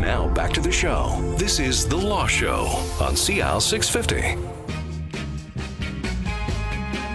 Now back to the show. This is The Law Show on CL 650.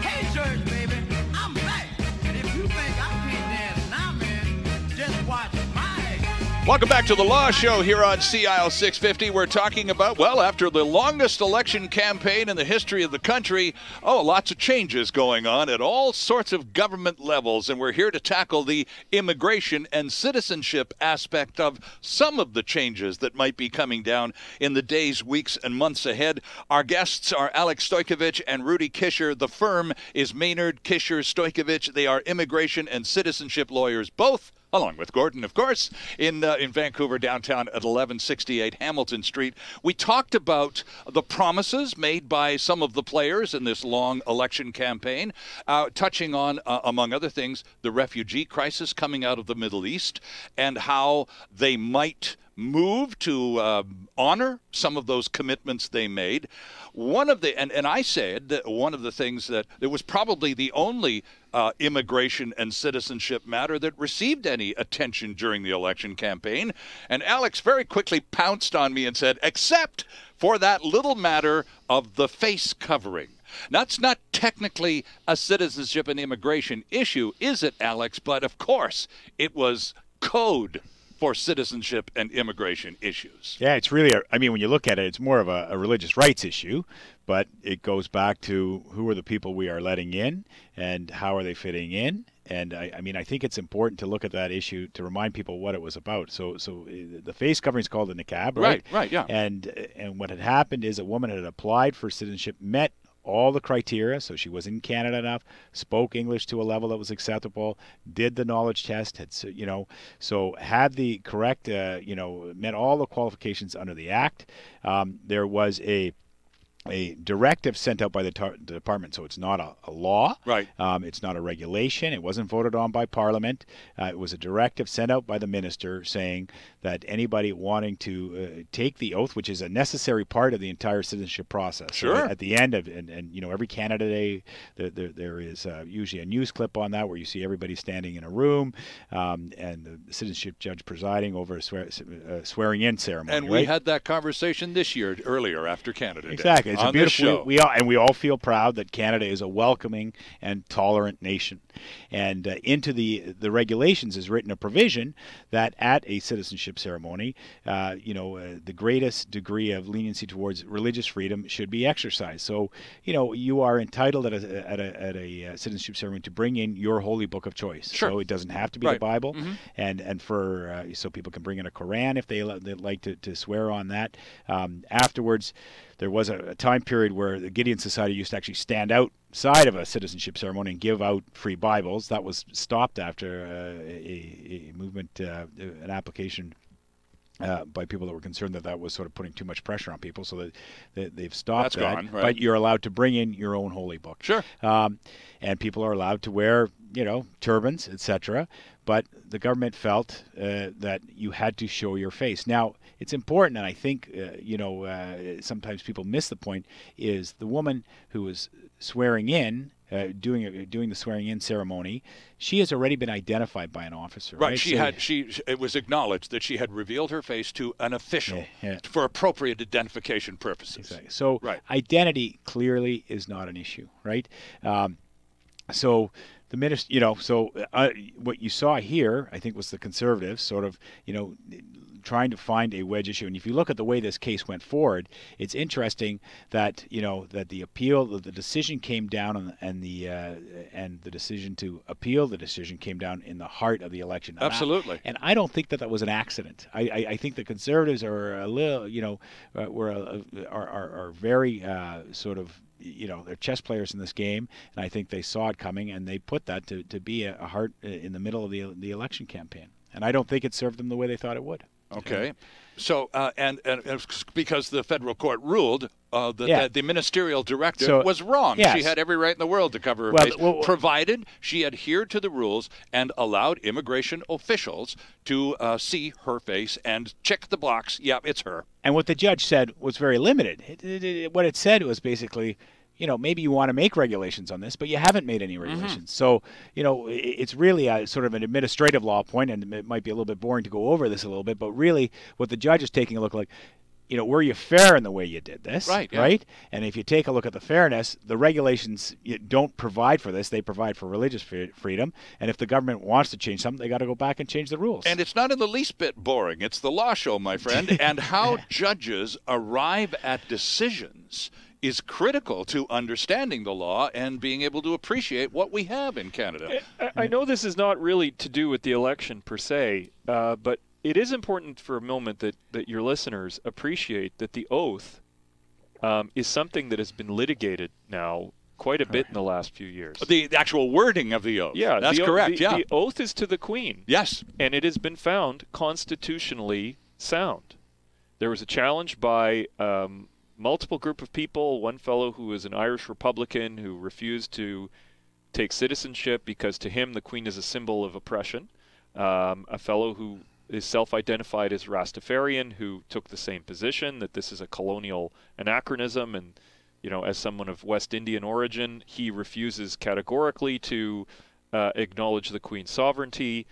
Hey, church, baby, I'm back. And if you think I can't dance now, man, just watch my act. Welcome back to The Law Show here on CIL 650. We're talking about, well, after the longest election campaign in the history of the country, lots of changes going on at all sorts of government levels. And we're here to tackle the immigration and citizenship aspect of some of the changes that might be coming down in the days, weeks, and months ahead. Our guests are Alex Stojkovic and Rudy Kisher. The firm is Maynard Kisher Stojkovic. They are immigration and citizenship lawyers, both, along with Gordon, of course, in Vancouver downtown at 1168 Hamilton Street. We talked about the promises made by some of the players in this long election campaign, touching on, among other things, the refugee crisis coming out of the Middle East and how they might move to honor some of those commitments they made. One of the, and I said that one of the things that it was probably the only immigration and citizenship matter that received any attention during the election campaign. And Alex very quickly pounced on me and said, except for that little matter of the face covering. That's not technically a citizenship and immigration issue, is it, Alex? But of course, it was code for citizenship and immigration issues. Yeah, it's really, when you look at it, it's more of a religious rights issue, but it goes back to who are the people we are letting in and how are they fitting in. And I think it's important to look at that issue to remind people what it was about. So the face covering is called the niqab, right? Right, yeah. And what had happened is a woman had applied for citizenship, met all the criteria, so she was in Canada enough, spoke English to a level that was acceptable, did the knowledge test, so had the correct, met all the qualifications under the Act. There was a directive sent out by the department, so it's not a law. Right. It's not a regulation. It wasn't voted on by Parliament. It was a directive sent out by the minister saying that anybody wanting to take the oath, which is a necessary part of the entire citizenship process. Sure. So at the end of, and every Canada Day, there is usually a news clip on that where you see everybody standing in a room and the citizenship judge presiding over a swearing-in ceremony. And we had that conversation this year, earlier after Canada Day. Exactly. It's on a beautiful show. We all feel proud that Canada is a welcoming and tolerant nation. And into the regulations is written a provision that at a citizenship ceremony, the greatest degree of leniency towards religious freedom should be exercised. So, you are entitled at a citizenship ceremony to bring in your holy book of choice. Sure. So it doesn't have to be Right. the Bible, Mm-hmm. and for so people can bring in a Quran if they like to swear on that. Afterwards, there was a time period where the Gideon Society used to actually stand outside of a citizenship ceremony and give out free Bibles. That was stopped after a movement, an application by people that were concerned that was sort of putting too much pressure on people, so that they've stopped That's that. gone, right. But you're allowed to bring in your own holy book. Sure. And people are allowed to wear, turbans, etc. But the government felt that you had to show your face. Now, it's important, and I think, sometimes people miss the point, is the woman who was swearing in, doing the swearing-in ceremony, she has already been identified by an officer. Right. Right? It was acknowledged that she had revealed her face to an official Yeah. for appropriate identification purposes. Exactly. So Right. identity clearly is not an issue, right? So the minister, what you saw here, I think, was the Conservatives sort of, trying to find a wedge issue. And if you look at the way this case went forward, it's interesting that that the appeal, the decision came down, and the decision to appeal the decision came down in the heart of the election. Absolutely. And I don't think that was an accident. I think the Conservatives are a little, are very sort of. They're chess players in this game, and I think they saw it coming, and they put that to be a heart in the middle of the election campaign. And I don't think it served them the way they thought it would. Okay. So, and it's because the federal court ruled that the ministerial directive was wrong. Yes. She had every right in the world to cover her face, provided she adhered to the rules and allowed immigration officials to see her face and check the box. Yeah, it's her. And what the judge said was very limited. What it said was basically, maybe you want to make regulations on this, but you haven't made any regulations. So, it's really a sort of an administrative law point, and it might be a little bit boring to go over this a little bit, but really what the judge is taking a look like, were you fair in the way you did this? Right. Yeah. Right? And if you take a look at the fairness, the regulations don't provide for this. They provide for religious freedom. And if the government wants to change something, they got to go back and change the rules. And it's not in the least bit boring. It's the law show, my friend. And how judges arrive at decisions is critical to understanding the law and being able to appreciate what we have in Canada. I know this is not really to do with the election per se, but it is important for a moment that your listeners appreciate that the oath is something that has been litigated now quite a bit in the last few years. The actual wording of the oath. Yeah, that's correct. The oath is to the Queen. Yes. And it has been found constitutionally sound. There was a challenge by multiple group of people, one fellow who was an Irish Republican who refused to take citizenship because to him the Queen is a symbol of oppression, a fellow who is self-identified as Rastafarian who took the same position, that this is a colonial anachronism, and as someone of West Indian origin, he refuses categorically to acknowledge the Queen's sovereignty.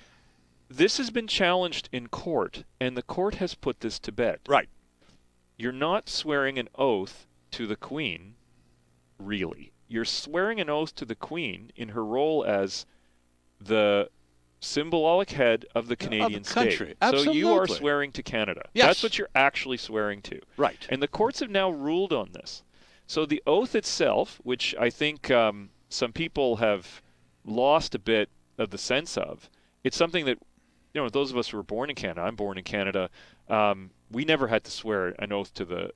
This has been challenged in court, and the court has put this to bed. Right. You're not swearing an oath to the Queen, really. You're swearing an oath to the Queen in her role as the symbolic head of the Canadian country. state. Absolutely. So you are swearing to Canada. Yes. That's what you're actually swearing to. Right. And the courts have now ruled on this. So the oath itself, which I think some people have lost a bit of the sense of, it's something that, those of us who were born in Canada, I'm born in Canada, we never had to swear an oath to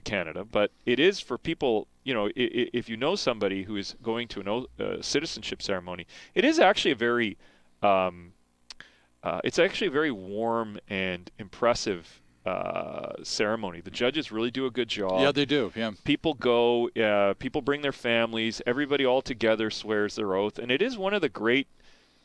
Canada, but it is for people, if you know somebody who is going to a citizenship ceremony, it is actually a very it's actually a very warm and impressive ceremony. The judges really do a good job. Yeah, they do. Yeah. People go, people bring their families, everybody all together swears their oath, and it is one of the great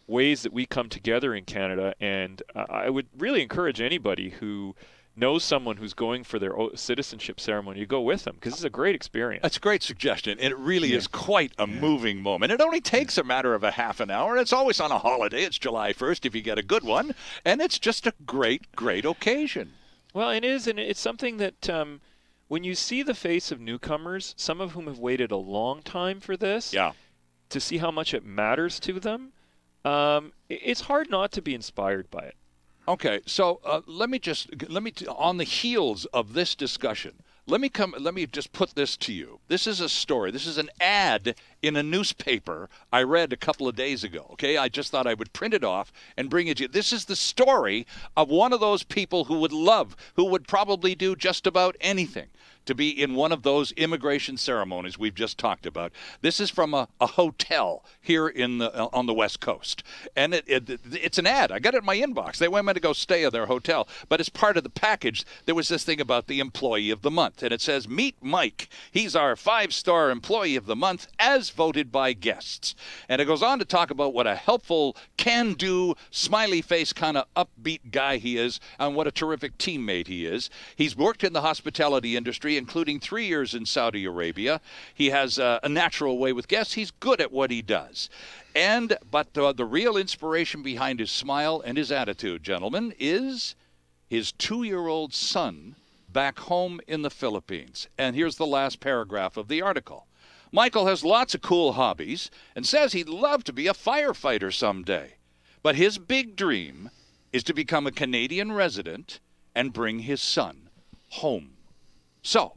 ways that we come together in Canada, and I would really encourage anybody who knows someone who's going for their citizenship ceremony to go with them, because it's a great experience. That's a great suggestion, and it really is quite a moving moment. It only takes a matter of a half an hour. It's always on a holiday. It's July 1st if you get a good one, and it's just a great, great occasion. Well, it is, and it's something that when you see the face of newcomers, some of whom have waited a long time for this, to see how much it matters to them, it's hard not to be inspired by it. Okay, so let me on the heels of this discussion, let me just put this to you. This is a story. This is an ad in a newspaper I read a couple of days ago. Okay, I just thought I would print it off and bring it to you. This is the story of one of those people who would probably do just about anything to be in one of those immigration ceremonies we've just talked about. This is from a hotel here on the West Coast. And it's an ad. I got it in my inbox. They went to go stay at their hotel. But as part of the package, there was this thing about the Employee of the Month. And it says, meet Mike. He's our 5-star Employee of the Month as voted by guests. And it goes on to talk about what a helpful, can-do, smiley face kind of upbeat guy he is and what a terrific teammate he is. He's worked in the hospitality industry, including 3 years in Saudi Arabia. He has a natural way with guests. He's good at what he does. But the real inspiration behind his smile and his attitude, gentlemen, is his 2-year-old son back home in the Philippines. And here's the last paragraph of the article. Michael has lots of cool hobbies and says he'd love to be a firefighter someday. But his big dream is to become a Canadian resident and bring his son home. So,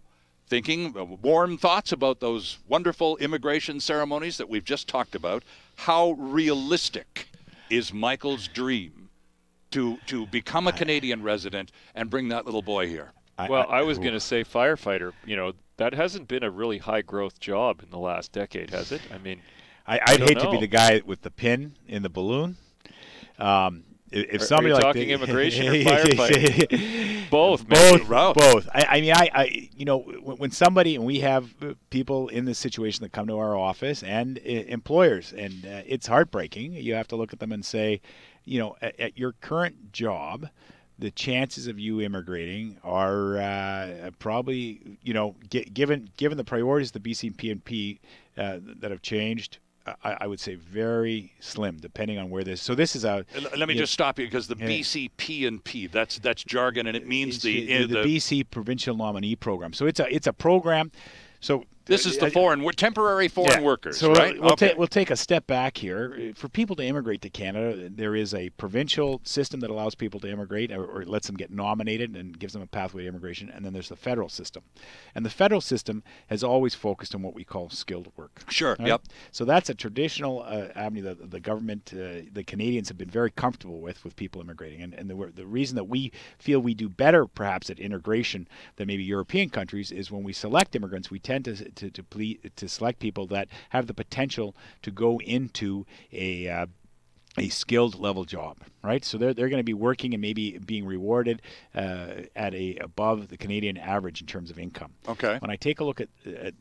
thinking warm thoughts about those wonderful immigration ceremonies that we've just talked about, how realistic is Michael's dream to become a Canadian resident and bring that little boy here? I was going to say firefighter. That hasn't been a really high-growth job in the last decade, has it? I mean, I'd hate to be the guy with the pin in the balloon. If somebody are you like talking immigration or firefighting? Both. When somebody, and we have people in this situation that come to our office and employers, and it's heartbreaking. You have to look at them and say, at your current job, the chances of you immigrating are probably, given the priorities of the BCPNP that have changed, I would say very slim, depending on where this. So this is a. Let me just stop you, because the BCP&P, that's jargon, and it means the BC Provincial Nominee Program. So it's a program. So this is the temporary foreign workers, so right? We'll take a step back here. For people to immigrate to Canada, there is a provincial system that allows people to immigrate or lets them get nominated and gives them a pathway to immigration. And then there's the federal system. And the federal system has always focused on what we call skilled work. Sure, right? Yep. So that's a traditional avenue that the government, the Canadians have been very comfortable with people immigrating. And the reason that we feel we do better perhaps at integration than maybe European countries is when we select immigrants, we tend to select people that have the potential to go into a skilled level job, right? So they're going to be working and maybe being rewarded at above the Canadian average in terms of income. Okay. When I take a look at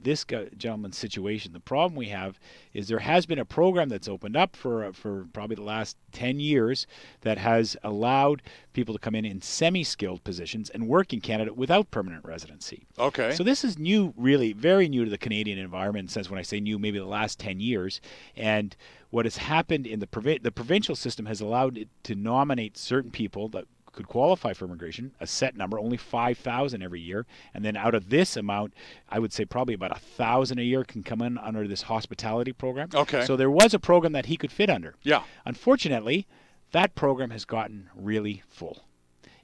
this gentleman's situation, the problem we have is there has been a program that's opened up for probably the last 10 years that has allowed people to come in semi-skilled positions and work in Canada without permanent residency. Okay. So this is new, really very new to the Canadian environment, in the sense when I say new, maybe the last 10 years. And what has happened in the provincial system has allowed it to nominate certain people that could qualify for immigration, a set number, only 5,000 every year. And then out of this amount, I would say probably about 1,000 a year can come in under this hospitality program. Okay. So there was a program that he could fit under. Yeah. Unfortunately, that program has gotten really full.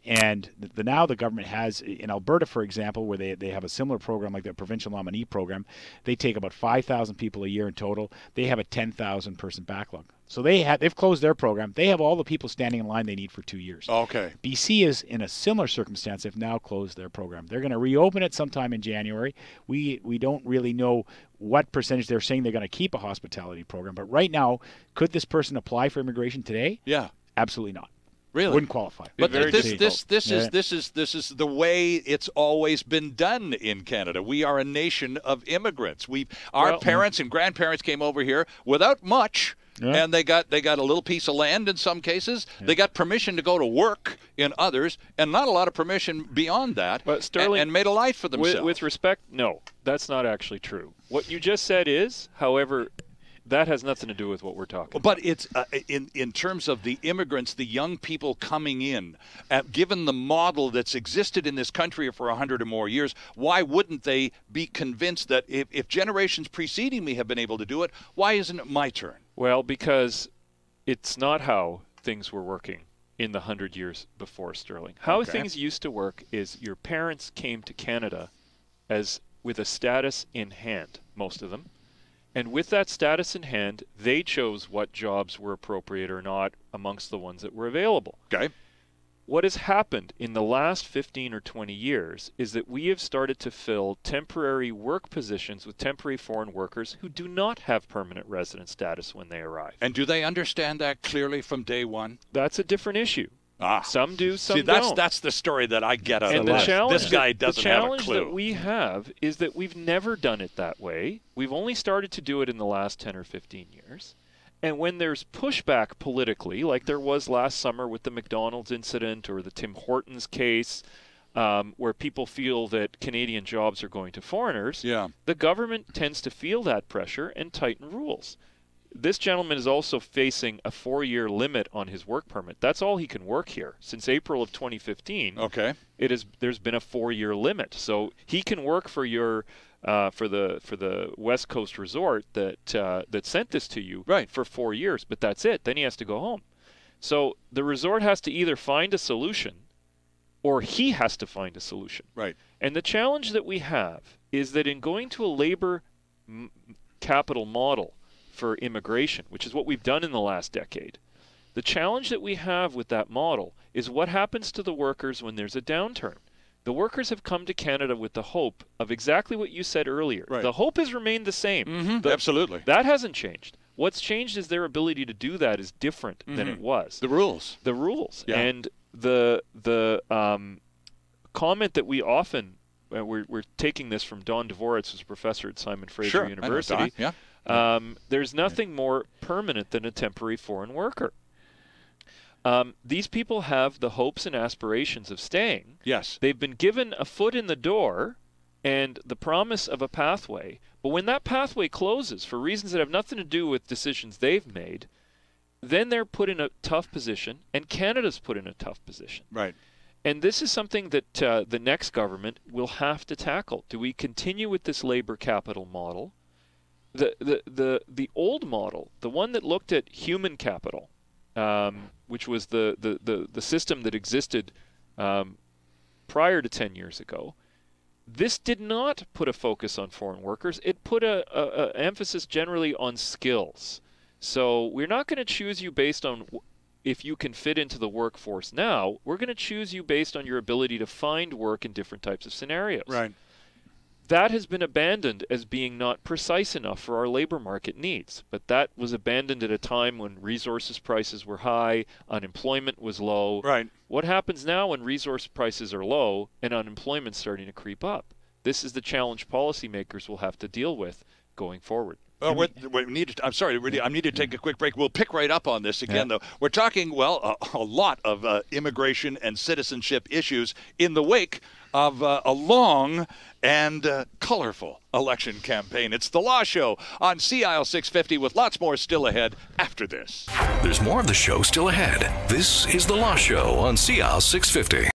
And now the government has, in Alberta, for example, where they have a similar program like the provincial nominee program, they take about 5,000 people a year in total. They have a 10,000 person backlog. So they've closed their program. They have all the people standing in line they need for 2 years. Okay. BC is in a similar circumstance. They've now closed their program. They're going to reopen it sometime in January. We don't really know what percentage. They're saying they're going to keep a hospitality program. But right now, could this person apply for immigration today? Yeah. Absolutely not. Really? Wouldn't qualify. But this difficult. is the way it's always been done in Canada. We are a nation of immigrants. Our parents and grandparents came over here without much. Yeah. And they got a little piece of land in some cases. Yeah. They got permission to go to work in others, and not a lot of permission beyond that. But Sterling, and made a life for themselves. With respect, no, that's not actually true. What you just said is, however, that has nothing to do with what we're talking about. But it's in terms of the immigrants, the young people coming in, given the model that's existed in this country for 100 or more years, why wouldn't they be convinced that if generations preceding me have been able to do it, why isn't it my turn? Well, because it's not how things were working in the 100 years before, Sterling. How things used to work is your parents came to Canada with a status in hand, most of them. And with that status in hand, they chose what jobs were appropriate or not amongst the ones that were available. Okay. What has happened in the last 15 or 20 years is that we have started to fill temporary work positions with temporary foreign workers who do not have permanent resident status when they arrive. And do they understand that clearly from day one? That's a different issue. Some do, some don't. That's the story that I get out of this. This guy doesn't have a clue. The challenge that we have is that we've never done it that way. We've only started to do it in the last 10 or 15 years. And when there's pushback politically, like there was last summer with the McDonald's incident or the Tim Hortons case, where people feel that Canadian jobs are going to foreigners, the government tends to feel that pressure and tighten rules. This gentleman is also facing a 4-year limit on his work permit. That's all he can work here. Since April of 2015, there's been a 4-year limit. So he can work for your for the West Coast resort that sent this to you for 4 years, but that's it. Then he has to go home. So the resort has to either find a solution or he has to find a solution. Right. And the challenge that we have is that in going to a labor capital model for immigration, which is what we've done in the last decade. The challenge that we have with that model is what happens to the workers when there's a downturn. The workers have come to Canada with the hope of exactly what you said earlier. Right. The hope has remained the same. Mm-hmm. Absolutely. That hasn't changed. What's changed is their ability to do that is different than it was. The rules. The rules. Yeah. And the comment that we often, we're taking this from Don Dvoritz, who's a professor at Simon Fraser University. I know Don. There's nothing more permanent than a temporary foreign worker. These people have the hopes and aspirations of staying. Yes. They've been given a foot in the door and the promise of a pathway. But when that pathway closes for reasons that have nothing to do with decisions they've made, then they're put in a tough position, and Canada's put in a tough position. Right. And this is something that the next government will have to tackle. Do we continue with this labor capital model? The old model, the one that looked at human capital, which was the system that existed prior to 10 years ago, this did not put a focus on foreign workers. It put a emphasis generally on skills. So we're not going to choose you based on if you can fit into the workforce now. We're going to choose you based on your ability to find work in different types of scenarios. Right. That has been abandoned as being not precise enough for our labor market needs. But that was abandoned at a time when resources prices were high, unemployment was low. Right. What happens now when resource prices are low and unemployment's starting to creep up? This is the challenge policymakers will have to deal with going forward. We need to, I'm sorry, really, I need to take a quick break. We'll pick right up on this again, though. We're talking, well, a lot of immigration and citizenship issues in the wake of a long and colorful election campaign. It's The Law Show on CIL 650 with lots more still ahead after this. There's more of the show still ahead. This is The Law Show on CIL 650.